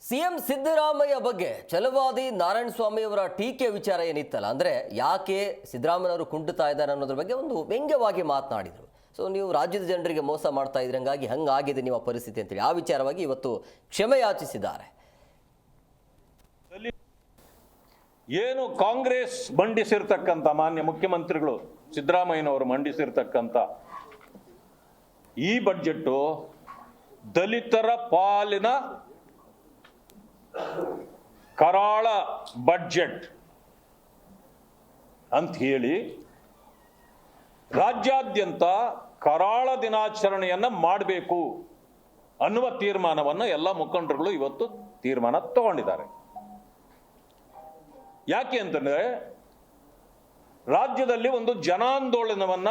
CM Siddaramaiah ಬಗ್ಗೆ ಛಲವಾದಿ ನಾರಾಯಣ ಸ್ವಾಮಿ ಅವರ ಟೀಕೆ ವಿಚಾರ ಏನಿತ್ತಲ್ಲ, ಅಂದರೆ ಯಾಕೆ ಸಿದ್ದರಾಮಯ್ಯನವರು ಕುಂಟುತ್ತಾ ಇದ್ದಾರೆ ಅನ್ನೋದ್ರ ಬಗ್ಗೆ ಒಂದು ವ್ಯಂಗ್ಯವಾಗಿ ಮಾತನಾಡಿದರು. ಸೊ ನೀವು ರಾಜ್ಯದ ಜನರಿಗೆ ಮೋಸ ಮಾಡ್ತಾ ಇದ್ರಿ, ಹಂಗಾಗಿ ಹಂಗಾಗಿದೆ ನಿಮ್ಮ ಪರಿಸ್ಥಿತಿ ಅಂತೇಳಿ ಆ ವಿಚಾರವಾಗಿ ಇವತ್ತು ಕ್ಷಮೆ ಯಾಚಿಸಿದ್ದಾರೆ. ಏನು ಕಾಂಗ್ರೆಸ್ ಮಂಡಿಸಿರ್ತಕ್ಕಂಥ ಮಾನ್ಯ ಮುಖ್ಯಮಂತ್ರಿಗಳು ಸಿದ್ದರಾಮಯ್ಯನವರು ಮಂಡಿಸಿರ್ತಕ್ಕಂಥ ಈ ಬಡ್ಜೆಟ್ ದಲಿತರ ಪಾಲಿನ ಕರಾಳ ಬಡ್ಜೆಟ್ ಅಂತ ಹೇಳಿ ರಾಜ್ಯಾದ್ಯಂತ ಕರಾಳ ದಿನಾಚರಣೆಯನ್ನ ಮಾಡಬೇಕು ಅನ್ನುವ ತೀರ್ಮಾನವನ್ನು ಎಲ್ಲ ಮುಖಂಡರುಗಳು ಇವತ್ತು ತೀರ್ಮಾನ ತಗೊಂಡಿದ್ದಾರೆ. ಯಾಕೆ ಅಂತಂದ್ರೆ ರಾಜ್ಯದಲ್ಲಿ ಒಂದು ಜನಾಂದೋಲನವನ್ನ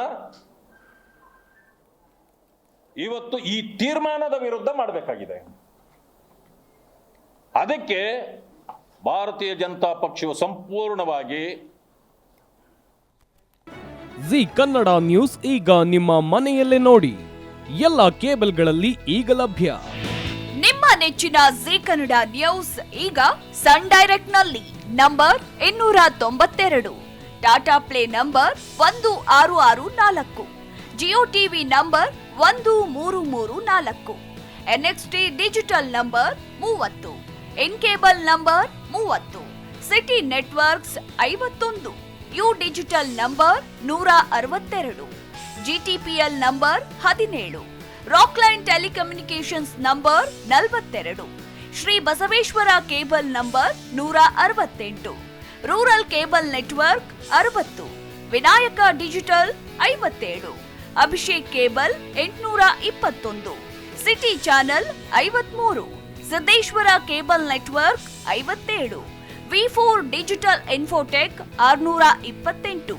ಇವತ್ತು ಈ ತೀರ್ಮಾನದ ವಿರುದ್ಧ ಮಾಡಬೇಕಾಗಿದೆ. ಅದಕ್ಕೆ ಭಾರತೀಯ ಜನತಾ ಪಕ್ಷವು ಸಂಪೂರ್ಣವಾಗಿ ಜಿ ಕನ್ನಡ ನ್ಯೂಸ್ ಈಗ ನಿಮ್ಮ ಮನೆಯಲ್ಲೇ ನೋಡಿ. ಎಲ್ಲ ಕೇಬಲ್ಗಳಲ್ಲಿ ಈಗ ಲಭ್ಯ. ನಿಮ್ಮ ನೆಚ್ಚಿನ ಜಿ ಕನ್ನಡ ನ್ಯೂಸ್ ಈಗ ಸನ್ ಡೈರೆಕ್ಟ್ ನಲ್ಲಿ number 292, Tata Play number 1664, Jio TV number 1334, NXT digital number 30, IN cable number 30, city networks 51, U digital number 162, GTPL number 17, Rockline telecommunications number 42, Shri Basaveshwara cable number 168, rural cable network 60, Vinayaka digital 57, Abhishek cable 821, city channel 53, Siddheshwara cable network 57, ವಿ4 digital infotech 628,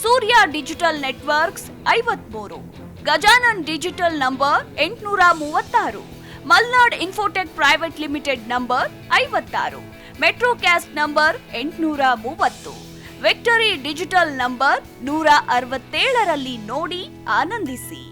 Surya digital networks 53, Gajanan digital number 836, Malnad infotech private limited number 56, Metrocast number 830, victory digital number 167ರಲ್ಲಿ ನೋಡಿ ಆನಂದಿಸಿ.